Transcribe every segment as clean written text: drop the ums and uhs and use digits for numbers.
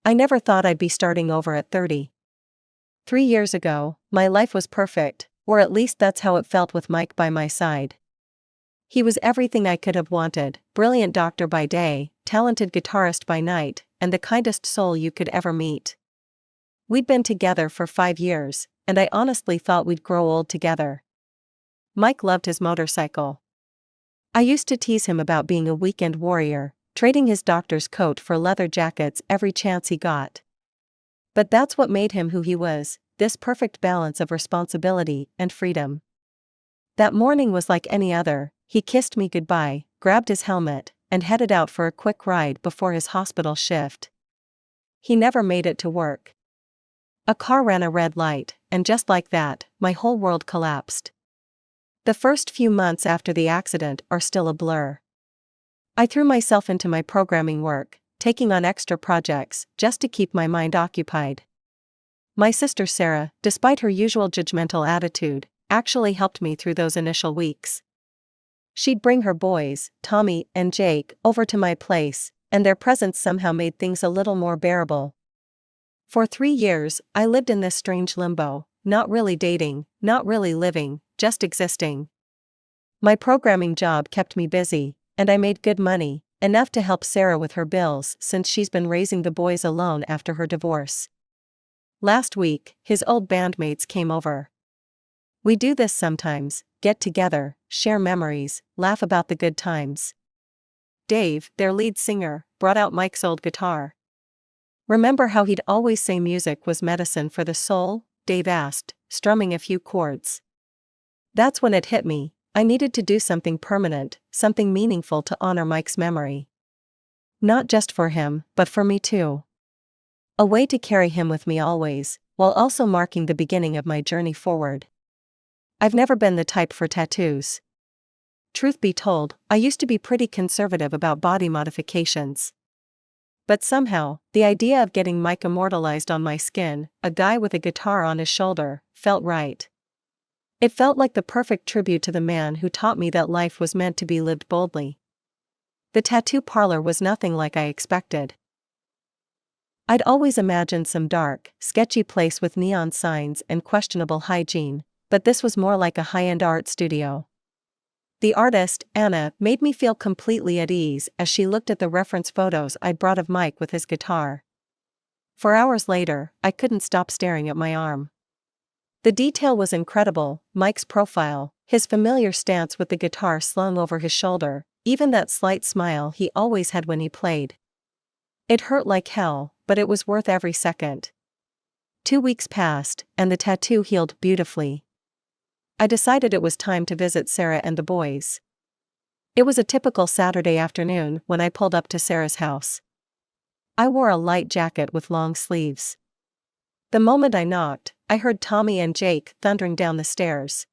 I never thought I'd be starting over at 30. 3 years ago, my life was perfect, or at least that's how it felt with Mike by my side. He was everything I could have wanted, brilliant doctor by day, talented guitarist by night, and the kindest soul you could ever meet. We'd been together for 5 years, and I honestly thought we'd grow old together. Mike loved his motorcycle. I used to tease him about being a weekend warrior, trading his doctor's coat for leather jackets every chance he got. But that's what made him who he was, this perfect balance of responsibility and freedom. That morning was like any other. He kissed me goodbye, grabbed his helmet, and headed out for a quick ride before his hospital shift. He never made it to work. A car ran a red light, and just like that, my whole world collapsed. The first few months after the accident are still a blur. I threw myself into my programming work, taking on extra projects just to keep my mind occupied. My sister Sarah, despite her usual judgmental attitude, actually helped me through those initial weeks. She'd bring her boys, Tommy and Jake, over to my place, and their presence somehow made things a little more bearable. For 3 years, I lived in this strange limbo, not really dating, not really living, just existing. My programming job kept me busy, and I made good money, enough to help Sarah with her bills since she's been raising the boys alone after her divorce. Last week, his old bandmates came over. We do this sometimes, get together, share memories, laugh about the good times. Dave, their lead singer, brought out Mike's old guitar. "Remember how he'd always say music was medicine for the soul?" Dave asked, strumming a few chords. That's when it hit me. I needed to do something permanent, something meaningful to honor Mike's memory. Not just for him, but for me too. A way to carry him with me always, while also marking the beginning of my journey forward. I've never been the type for tattoos. Truth be told, I used to be pretty conservative about body modifications. But somehow, the idea of getting Mike immortalized on my skin, a guy with a guitar on his shoulder, felt right. It felt like the perfect tribute to the man who taught me that life was meant to be lived boldly. The tattoo parlor was nothing like I expected. I'd always imagined some dark, sketchy place with neon signs and questionable hygiene, but this was more like a high-end art studio. The artist, Anna, made me feel completely at ease as she looked at the reference photos I'd brought of Mike with his guitar. For hours later, I couldn't stop staring at my arm. The detail was incredible: Mike's profile, his familiar stance with the guitar slung over his shoulder, even that slight smile he always had when he played. It hurt like hell, but it was worth every second. 2 weeks passed, and the tattoo healed beautifully. I decided it was time to visit Sarah and the boys. It was a typical Saturday afternoon when I pulled up to Sarah's house. I wore a light jacket with long sleeves. The moment I knocked, I heard Tommy and Jake thundering down the stairs.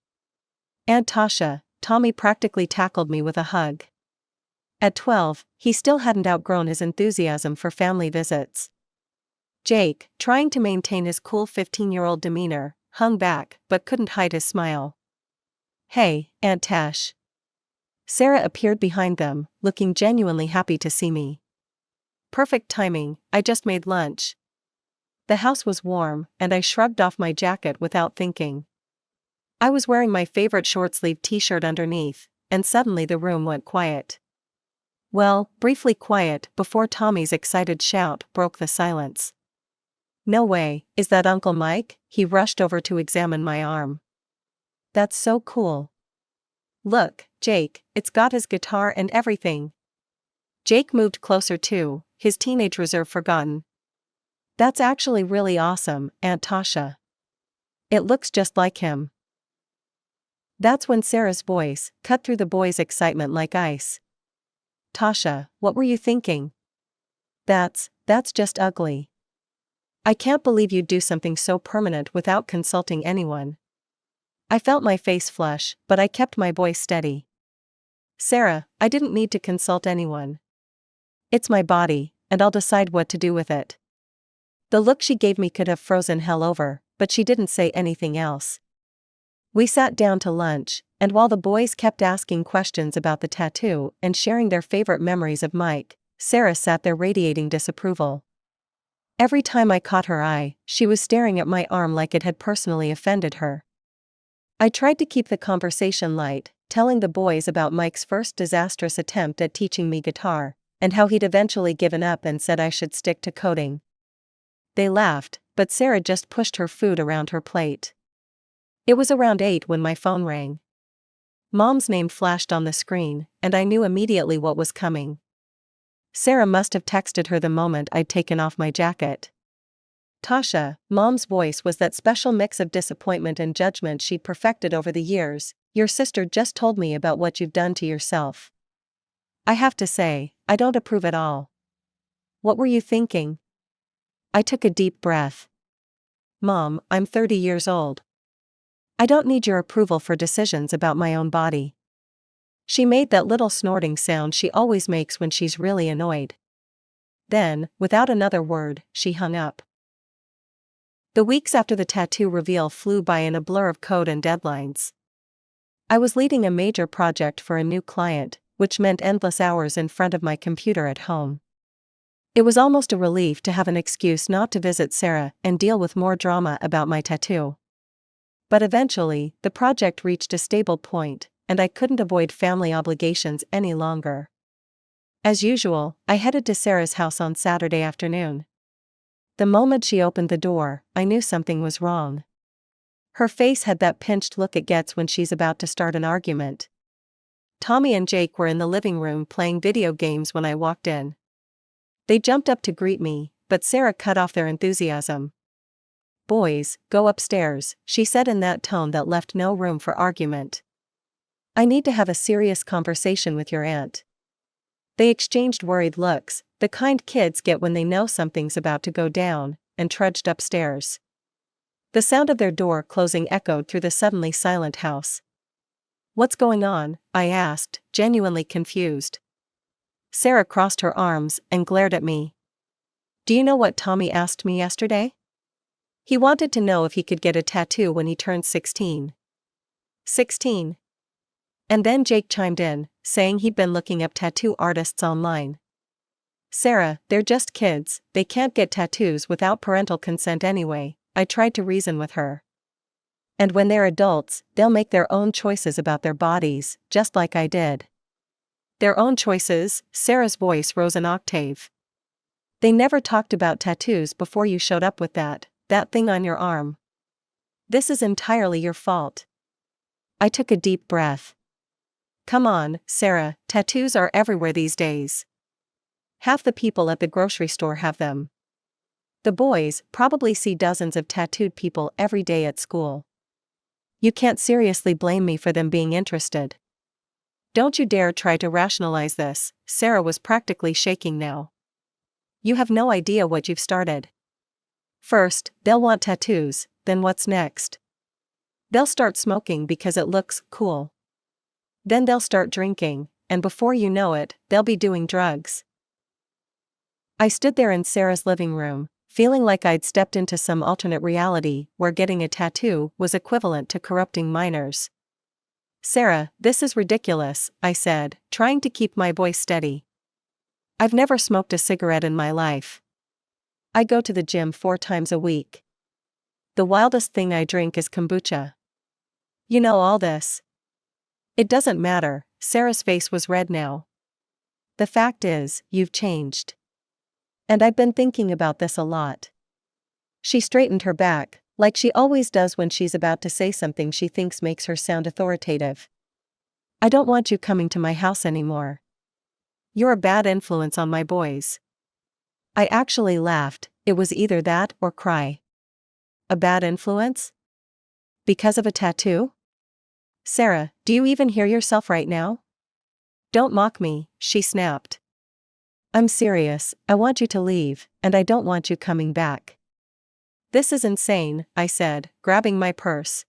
"Aunt Tasha," Tommy practically tackled me with a hug. At 12, he still hadn't outgrown his enthusiasm for family visits. Jake, trying to maintain his cool 15-year-old demeanor, hung back but couldn't hide his smile. "Hey, Aunt Tash." Sarah appeared behind them, looking genuinely happy to see me. Perfect timing, I just made lunch. The house was warm, and I shrugged off my jacket without thinking. I was wearing my favorite short-sleeved t-shirt underneath, and suddenly the room went quiet. Well, briefly quiet before Tommy's excited shout broke the silence. "No way, is that Uncle Mike?" He rushed over to examine my arm. "That's so cool. Look, Jake, it's got his guitar and everything." Jake moved closer too, his teenage reserve forgotten. "That's actually really awesome, Aunt Tasha. It looks just like him." That's when Sarah's voice cut through the boys' excitement like ice. "Tasha, what were you thinking? That's just ugly. I can't believe you'd do something so permanent without consulting anyone." I felt my face flush, but I kept my voice steady. "Sarah, I didn't need to consult anyone. It's my body, and I'll decide what to do with it." The look she gave me could have frozen hell over, but she didn't say anything else. We sat down to lunch, and while the boys kept asking questions about the tattoo and sharing their favorite memories of Mike, Sarah sat there radiating disapproval. Every time I caught her eye, she was staring at my arm like it had personally offended her. I tried to keep the conversation light, telling the boys about Mike's first disastrous attempt at teaching me guitar, and how he'd eventually given up and said I should stick to coding. They laughed, but Sarah just pushed her food around her plate. It was around 8 when my phone rang. Mom's name flashed on the screen, and I knew immediately what was coming. Sarah must have texted her the moment I'd taken off my jacket. Tasha, Mom's voice was that special mix of disappointment and judgment she'd perfected over the years. Your sister just told me about what you've done to yourself. I have to say, I don't approve at all. What were you thinking? I took a deep breath. Mom, I'm 30 years old. I don't need your approval for decisions about my own body. She made that little snorting sound she always makes when she's really annoyed. Then, without another word, she hung up. The weeks after the tattoo reveal flew by in a blur of code and deadlines. I was leading a major project for a new client, which meant endless hours in front of my computer at home. It was almost a relief to have an excuse not to visit Sarah and deal with more drama about my tattoo. But eventually, the project reached a stable point, and I couldn't avoid family obligations any longer. As usual, I headed to Sarah's house on Saturday afternoon. The moment she opened the door, I knew something was wrong. Her face had that pinched look it gets when she's about to start an argument. Tommy and Jake were in the living room playing video games when I walked in. They jumped up to greet me, but Sarah cut off their enthusiasm. Boys, go upstairs, she said in that tone that left no room for argument. I need to have a serious conversation with your aunt. They exchanged worried looks, the kind kids get when they know something's about to go down, and trudged upstairs. The sound of their door closing echoed through the suddenly silent house. What's going on? I asked, genuinely confused. Sarah crossed her arms and glared at me. Do you know what Tommy asked me yesterday? He wanted to know if he could get a tattoo when he turned 16. 16. And then Jake chimed in, saying he'd been looking up tattoo artists online. Sarah, they're just kids, they can't get tattoos without parental consent anyway, I tried to reason with her. And when they're adults, they'll make their own choices about their bodies, just like I did. Their own choices? Sarah's voice rose an octave. They never talked about tattoos before you showed up with that thing on your arm. This is entirely your fault. I took a deep breath. Come on, Sarah, tattoos are everywhere these days. Half the people at the grocery store have them. The boys probably see dozens of tattooed people every day at school. You can't seriously blame me for them being interested. Don't you dare try to rationalize this. Sarah was practically shaking now. You have no idea what you've started. First, they'll want tattoos, then what's next? They'll start smoking because it looks cool. Then they'll start drinking, and before you know it, they'll be doing drugs. I stood there in Sarah's living room, feeling like I'd stepped into some alternate reality where getting a tattoo was equivalent to corrupting minors. Sarah, this is ridiculous, I said, trying to keep my voice steady. I've never smoked a cigarette in my life. I go to the gym 4 times a week. The wildest thing I drink is kombucha. You know all this. It doesn't matter. Sarah's face was red now. The fact is, you've changed. And I've been thinking about this a lot. She straightened her back, like she always does when she's about to say something she thinks makes her sound authoritative. I don't want you coming to my house anymore. You're a bad influence on my boys. I actually laughed, it was either that or cry. A bad influence? Because of a tattoo? Sarah, do you even hear yourself right now? Don't mock me, she snapped. I'm serious, I want you to leave, and I don't want you coming back. This is insane, I said, grabbing my purse.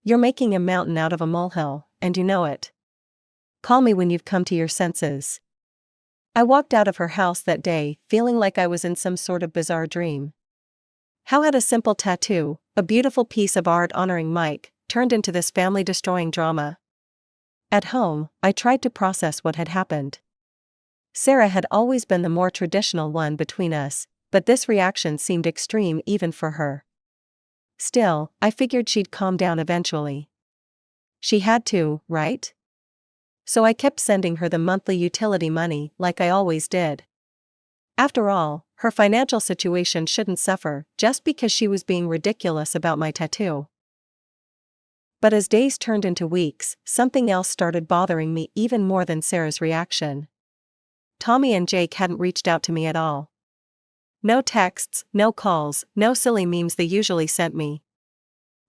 You're making a mountain out of a molehill, and you know it. Call me when you've come to your senses. I walked out of her house that day, feeling like I was in some sort of bizarre dream. How had a simple tattoo, a beautiful piece of art honoring Mike, turned into this family-destroying drama? At home, I tried to process what had happened. Sarah had always been the more traditional one between us, but this reaction seemed extreme even for her. Still, I figured she'd calm down eventually. She had to, right? So I kept sending her the monthly utility money like I always did. After all, her financial situation shouldn't suffer just because she was being ridiculous about my tattoo. But as days turned into weeks, something else started bothering me even more than Sarah's reaction. Tommy and Jake hadn't reached out to me at all. No texts, no calls, no silly memes they usually sent me.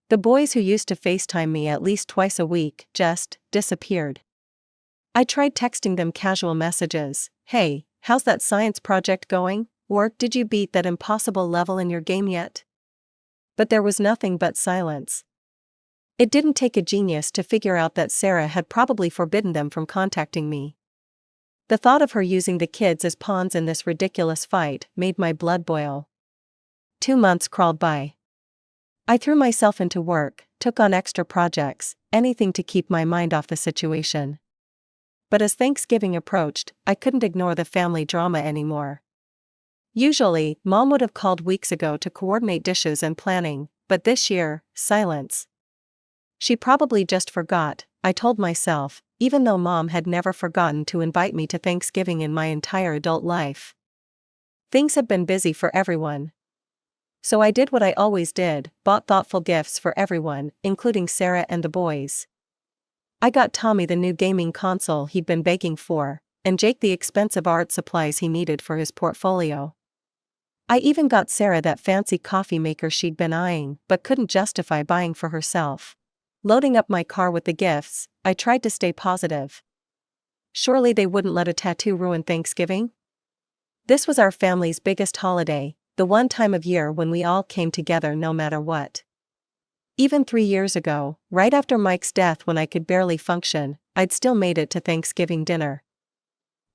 The boys who used to FaceTime me at least twice a week just disappeared. I tried texting them casual messages, "Hey, how's that science project going?" Or "Did you beat that impossible level in your game yet?" But there was nothing but silence. It didn't take a genius to figure out that Sarah had probably forbidden them from contacting me. The thought of her using the kids as pawns in this ridiculous fight made my blood boil. 2 months crawled by. I threw myself into work, took on extra projects, anything to keep my mind off the situation. But as Thanksgiving approached, I couldn't ignore the family drama anymore. Usually, Mom would have called weeks ago to coordinate dishes and planning, but this year, silence. She probably just forgot, I told myself, even though Mom had never forgotten to invite me to Thanksgiving in my entire adult life. Things have been busy for everyone. So I did what I always did, bought thoughtful gifts for everyone, including Sarah and the boys. I got Tommy the new gaming console he'd been begging for, and Jake the expensive art supplies he needed for his portfolio. I even got Sarah that fancy coffee maker she'd been eyeing but couldn't justify buying for herself. Loading up my car with the gifts, I tried to stay positive. Surely they wouldn't let a tattoo ruin Thanksgiving? This was our family's biggest holiday, the one time of year when we all came together no matter what. Even 3 years ago, right after Mike's death when I could barely function, I'd still made it to Thanksgiving dinner.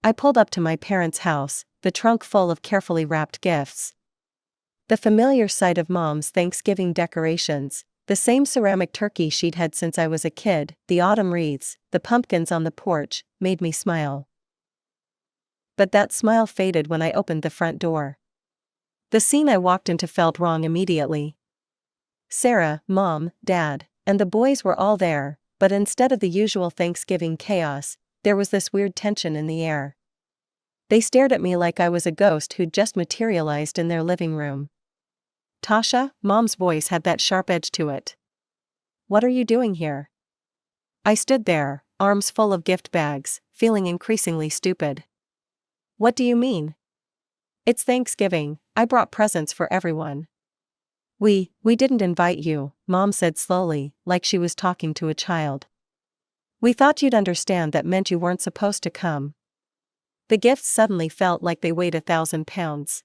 I pulled up to my parents' house, the trunk full of carefully wrapped gifts. The familiar sight of Mom's Thanksgiving decorations, the same ceramic turkey she'd had since I was a kid, the autumn wreaths, the pumpkins on the porch, made me smile. But that smile faded when I opened the front door. The scene I walked into felt wrong immediately. Sarah, Mom, Dad, and the boys were all there, but instead of the usual Thanksgiving chaos, there was this weird tension in the air. They stared at me like I was a ghost who'd just materialized in their living room. "Tasha," Mom's voice had that sharp edge to it. "What are you doing here?" I stood there, arms full of gift bags, feeling increasingly stupid. "What do you mean?" "It's Thanksgiving, I brought presents for everyone." We didn't invite you," Mom said slowly, like she was talking to a child. "We thought you'd understand that meant you weren't supposed to come." The gifts suddenly felt like they weighed 1,000 pounds.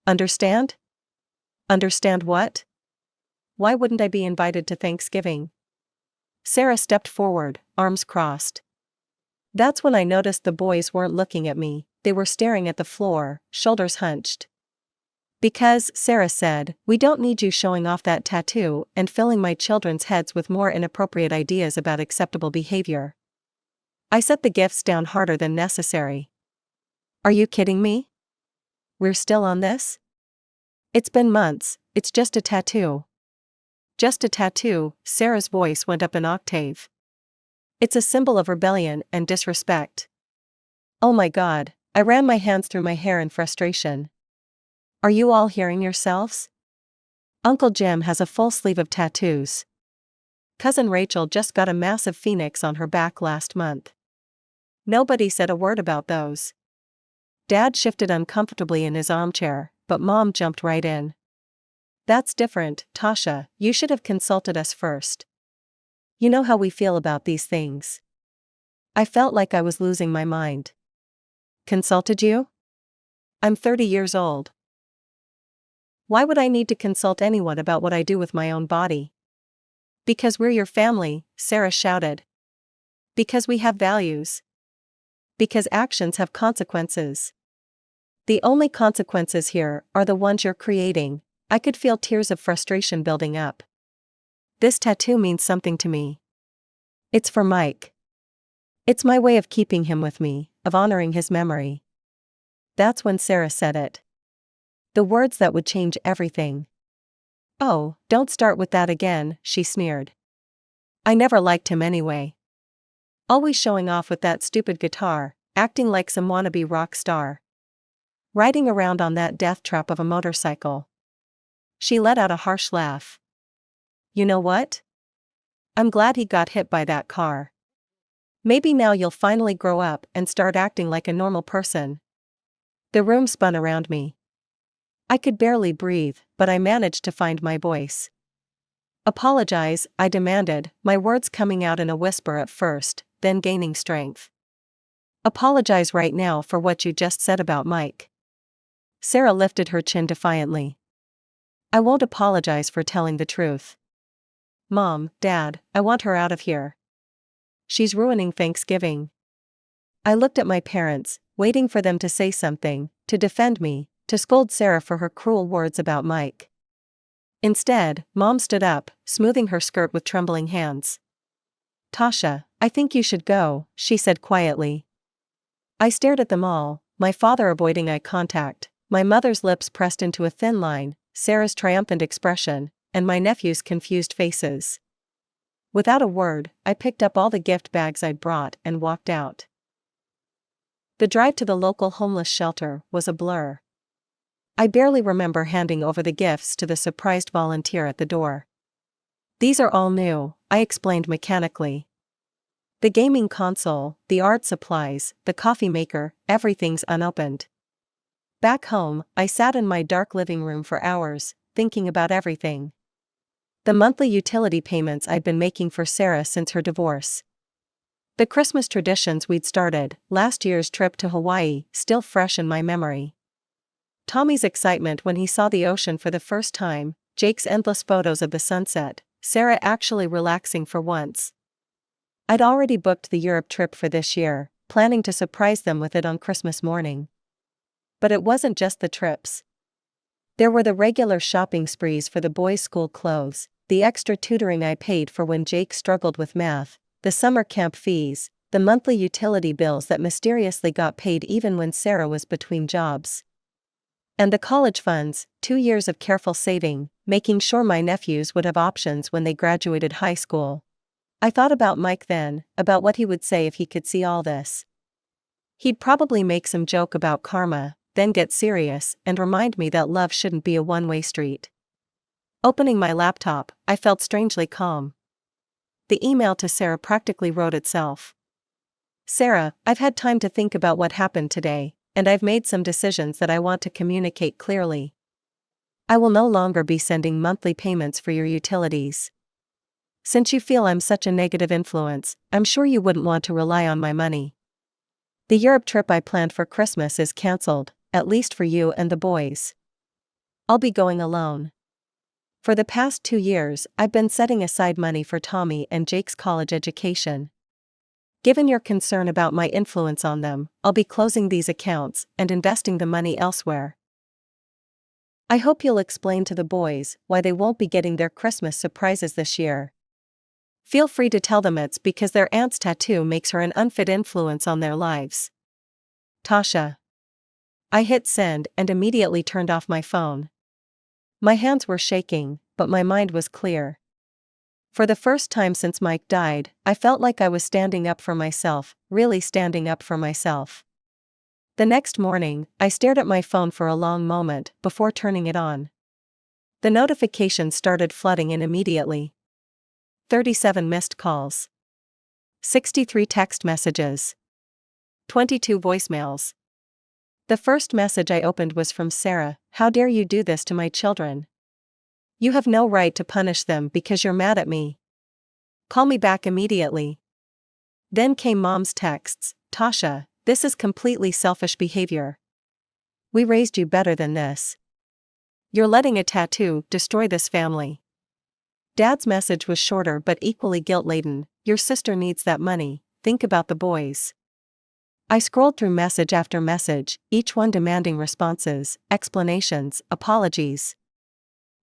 Understand? Understand what? Why wouldn't I be invited to Thanksgiving? Sarah stepped forward, arms crossed. That's when I noticed the boys weren't looking at me, they were staring at the floor, shoulders hunched. "Because," Sarah said, "we don't need you showing off that tattoo and filling my children's heads with more inappropriate ideas about acceptable behavior." I set the gifts down harder than necessary. "Are you kidding me? We're still on this? It's been months, it's just a tattoo." "Just a tattoo," Sarah's voice went up an octave. "It's a symbol of rebellion and disrespect." Oh my God, I ran my hands through my hair in frustration. Are you all hearing yourselves? Uncle Jim has a full sleeve of tattoos. Cousin Rachel just got a massive phoenix on her back last month. Nobody said a word about those. Dad shifted uncomfortably in his armchair, but Mom jumped right in. "That's different, Tasha, you should have consulted us first. You know how we feel about these things." I felt like I was losing my mind. "Consulted you? I'm 30 years old. Why would I need to consult anyone about what I do with my own body?" "Because we're your family," Sarah shouted. "Because we have values. Because actions have consequences. The only consequences here are the ones you're creating." I could feel tears of frustration building up. "This tattoo means something to me. It's for Mike. It's my way of keeping him with me, of honoring his memory." That's when Sarah said it. The words that would change everything. "Oh, don't start with that again," she sneered. I never liked him anyway. Always showing off with that stupid guitar, acting like some wannabe rock star. Riding around on that death trap of a motorcycle. She let out a harsh laugh. "You know what? I'm glad he got hit by that car. Maybe now you'll finally grow up and start acting like a normal person." The room spun around me. I could barely breathe, but I managed to find my voice. "Apologize," I demanded, my words coming out in a whisper at first, then gaining strength. "Apologize right now for what you just said about Mike." Sarah lifted her chin defiantly. "I won't apologize for telling the truth. Mom, Dad, I want her out of here. She's ruining Thanksgiving." I looked at my parents, waiting for them to say something, to defend me, to scold Sarah for her cruel words about Mike. Instead, Mom stood up, smoothing her skirt with trembling hands. "Tasha, I think you should go," she said quietly. I stared at them all, my father avoiding eye contact, my mother's lips pressed into a thin line, Sarah's triumphant expression, and my nephew's confused faces. Without a word, I picked up all the gift bags I'd brought and walked out. The drive to the local homeless shelter was a blur. I barely remember handing over the gifts to the surprised volunteer at the door. "These are all new," I explained mechanically. "The gaming console, the art supplies, the coffee maker, everything's unopened." Back home, I sat in my dark living room for hours, thinking about everything. The monthly utility payments I'd been making for Sarah since her divorce. The Christmas traditions we'd started, last year's trip to Hawaii, still fresh in my memory. Tommy's excitement when he saw the ocean for the first time, Jake's endless photos of the sunset, Sarah actually relaxing for once. I'd already booked the Europe trip for this year, planning to surprise them with it on Christmas morning. But it wasn't just the trips. There were the regular shopping sprees for the boys' school clothes, the extra tutoring I paid for when Jake struggled with math, the summer camp fees, the monthly utility bills that mysteriously got paid even when Sarah was between jobs. And the college funds, 2 years of careful saving, making sure my nephews would have options when they graduated high school. I thought about Mike then, about what he would say if he could see all this. He'd probably make some joke about karma, then get serious and remind me that love shouldn't be a one-way street. Opening my laptop, I felt strangely calm. The email to Sarah practically wrote itself. "Sarah, I've had time to think about what happened today, and I've made some decisions that I want to communicate clearly. I will no longer be sending monthly payments for your utilities. Since you feel I'm such a negative influence, I'm sure you wouldn't want to rely on my money. The Europe trip I planned for Christmas is cancelled, at least for you and the boys. I'll be going alone. For the past 2 years, I've been setting aside money for Tommy and Jake's college education. Given your concern about my influence on them, I'll be closing these accounts and investing the money elsewhere. I hope you'll explain to the boys why they won't be getting their Christmas surprises this year. Feel free to tell them it's because their aunt's tattoo makes her an unfit influence on their lives. Tasha." I hit send and immediately turned off my phone. My hands were shaking, but my mind was clear. For the first time since Mike died, I felt like I was standing up for myself, really standing up for myself. The next morning, I stared at my phone for a long moment before turning it on. The notifications started flooding in immediately. 37 missed calls. 63 text messages. 22 voicemails. The first message I opened was from Sarah. "How dare you do this to my children? You have no right to punish them because you're mad at me. Call me back immediately." Then came Mom's texts. "Tasha, this is completely selfish behavior. We raised you better than this. You're letting a tattoo destroy this family." Dad's message was shorter but equally guilt-laden. "Your sister needs that money, think about the boys." I scrolled through message after message, each one demanding responses, explanations, apologies.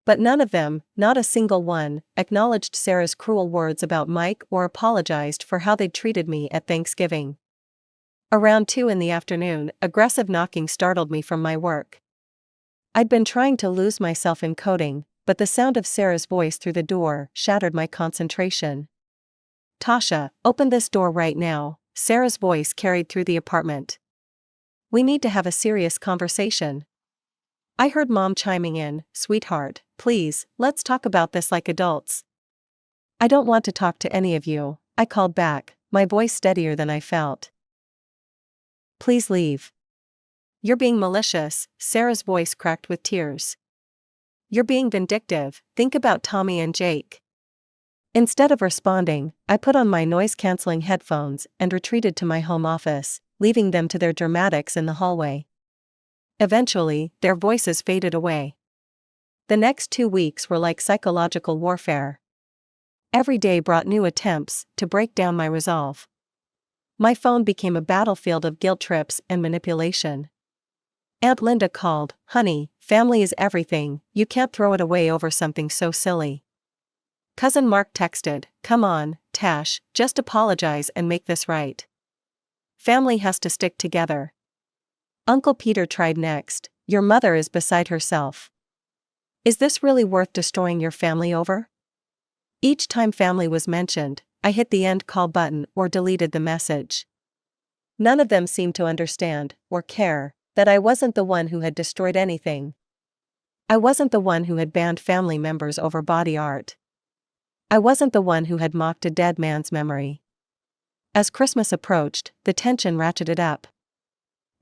But none of them, not a single one, acknowledged Sarah's cruel words about Mike or apologized for how they'd treated me at Thanksgiving. Around 2 in the afternoon, aggressive knocking startled me from my work. I'd been trying to lose myself in coding, but the sound of Sarah's voice through the door shattered my concentration. Tasha, open this door right now, Sarah's voice carried through the apartment. We need to have a serious conversation. I heard Mom chiming in, sweetheart, please, let's talk about this like adults. I don't want to talk to any of you, I called back, my voice steadier than I felt. Please leave. You're being malicious, Sarah's voice cracked with tears. You're being vindictive, think about Tommy and Jake. Instead of responding, I put on my noise-canceling headphones and retreated to my home office, leaving them to their dramatics in the hallway. Eventually, their voices faded away. The next 2 weeks were like psychological warfare. Every day brought new attempts to break down my resolve. My phone became a battlefield of guilt trips and manipulation. Aunt Linda called, honey, family is everything, you can't throw it away over something so silly. Cousin Mark texted, come on, Tash, just apologize and make this right. Family has to stick together. Uncle Peter tried next, your mother is beside herself. Is this really worth destroying your family over? Each time family was mentioned, I hit the end call button or deleted the message. None of them seemed to understand, or care, that I wasn't the one who had destroyed anything. I wasn't the one who had banned family members over body art. I wasn't the one who had mocked a dead man's memory. As Christmas approached, the tension ratcheted up.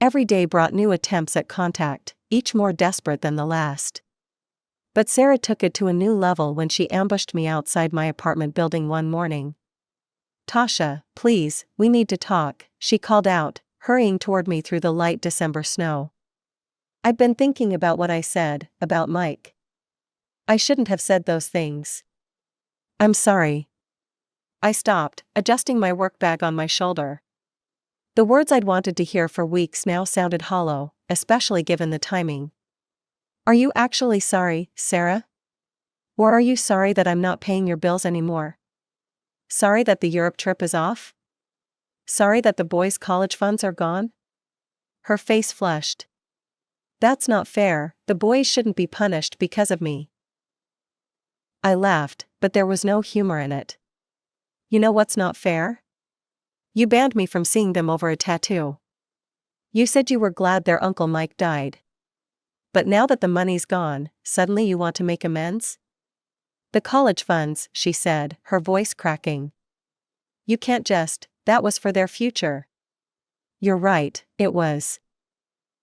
Every day brought new attempts at contact, each more desperate than the last. But Sarah took it to a new level when she ambushed me outside my apartment building one morning. Tasha, please, we need to talk, she called out, hurrying toward me through the light December snow. I'd been thinking about what I said, about Mike. I shouldn't have said those things. I'm sorry. I stopped, adjusting my work bag on my shoulder. The words I'd wanted to hear for weeks now sounded hollow, especially given the timing. Are you actually sorry, Sarah? Or are you sorry that I'm not paying your bills anymore? Sorry that the Europe trip is off? Sorry that the boys' college funds are gone? Her face flushed. That's not fair, the boys shouldn't be punished because of me. I laughed, but there was no humor in it. You know what's not fair? You banned me from seeing them over a tattoo. You said you were glad their Uncle Mike died. But now that the money's gone, suddenly you want to make amends? The college funds, she said, her voice cracking. You can't just, that was for their future. You're right, it was.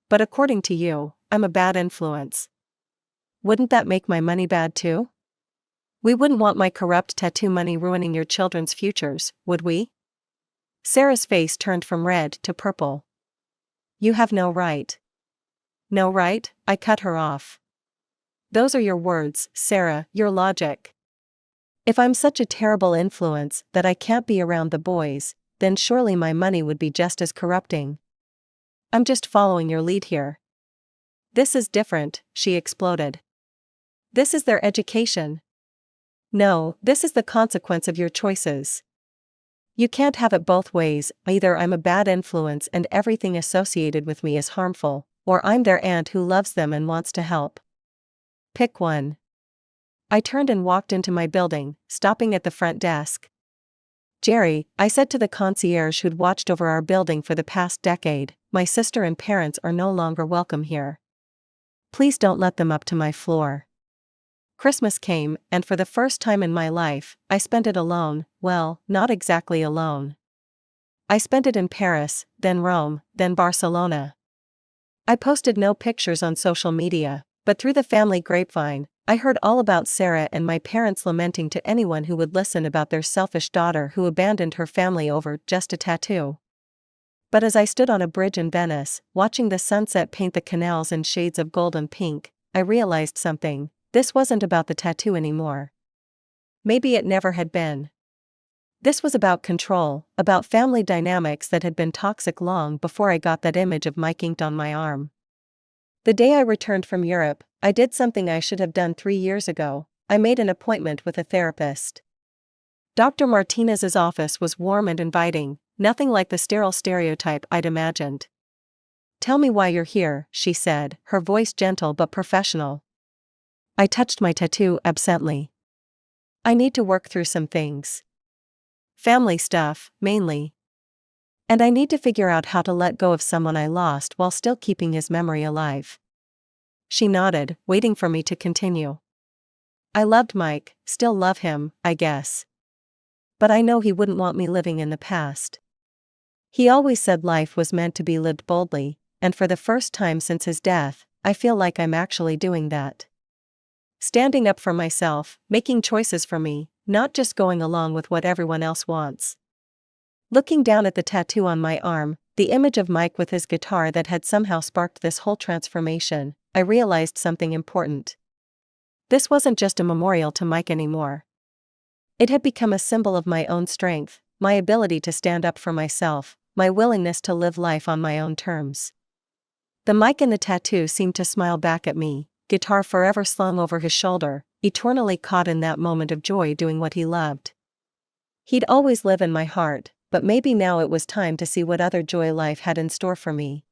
But according to you, I'm a bad influence. Wouldn't that make my money bad too? We wouldn't want my corrupt tattoo money ruining your children's futures, would we? Sarah's face turned from red to purple. You have no right. No right? I cut her off. Those are your words, Sarah, your logic. If I'm such a terrible influence that I can't be around the boys, then surely my money would be just as corrupting. I'm just following your lead here. This is different, she exploded. This is their education. No, this is the consequence of your choices. You can't have it both ways, either I'm a bad influence and everything associated with me is harmful, or I'm their aunt who loves them and wants to help. Pick one. I turned and walked into my building, stopping at the front desk. Jerry, I said to the concierge who'd watched over our building for the past decade, my sister and parents are no longer welcome here. Please don't let them up to my floor. Christmas came, and for the first time in my life, I spent it alone, well, not exactly alone. I spent it in Paris, then Rome, then Barcelona. I posted no pictures on social media, but through the family grapevine, I heard all about Sarah and my parents lamenting to anyone who would listen about their selfish daughter who abandoned her family over just a tattoo. But as I stood on a bridge in Venice, watching the sunset paint the canals in shades of gold and pink, I realized something. This wasn't about the tattoo anymore. Maybe it never had been. This was about control, about family dynamics that had been toxic long before I got that image of Mike inked on my arm. The day I returned from Europe, I did something I should have done 3 years ago. I made an appointment with a therapist. Dr. Martinez's office was warm and inviting, nothing like the sterile stereotype I'd imagined. "Tell me why you're here," she said, her voice gentle but professional. I touched my tattoo absently. "I need to work through some things. Family stuff, mainly. And I need to figure out how to let go of someone I lost while still keeping his memory alive." She nodded, waiting for me to continue. "I loved Mike, still love him, I guess. But I know he wouldn't want me living in the past. He always said life was meant to be lived boldly, and for the first time since his death, I feel like I'm actually doing that. Standing up for myself, making choices for me, not just going along with what everyone else wants." Looking down at the tattoo on my arm, the image of Mike with his guitar that had somehow sparked this whole transformation, I realized something important. This wasn't just a memorial to Mike anymore. It had become a symbol of my own strength, my ability to stand up for myself, my willingness to live life on my own terms. The Mike in the tattoo seemed to smile back at me, guitar forever slung over his shoulder, eternally caught in that moment of joy doing what he loved. He'd always live in my heart, but maybe now it was time to see what other joy life had in store for me.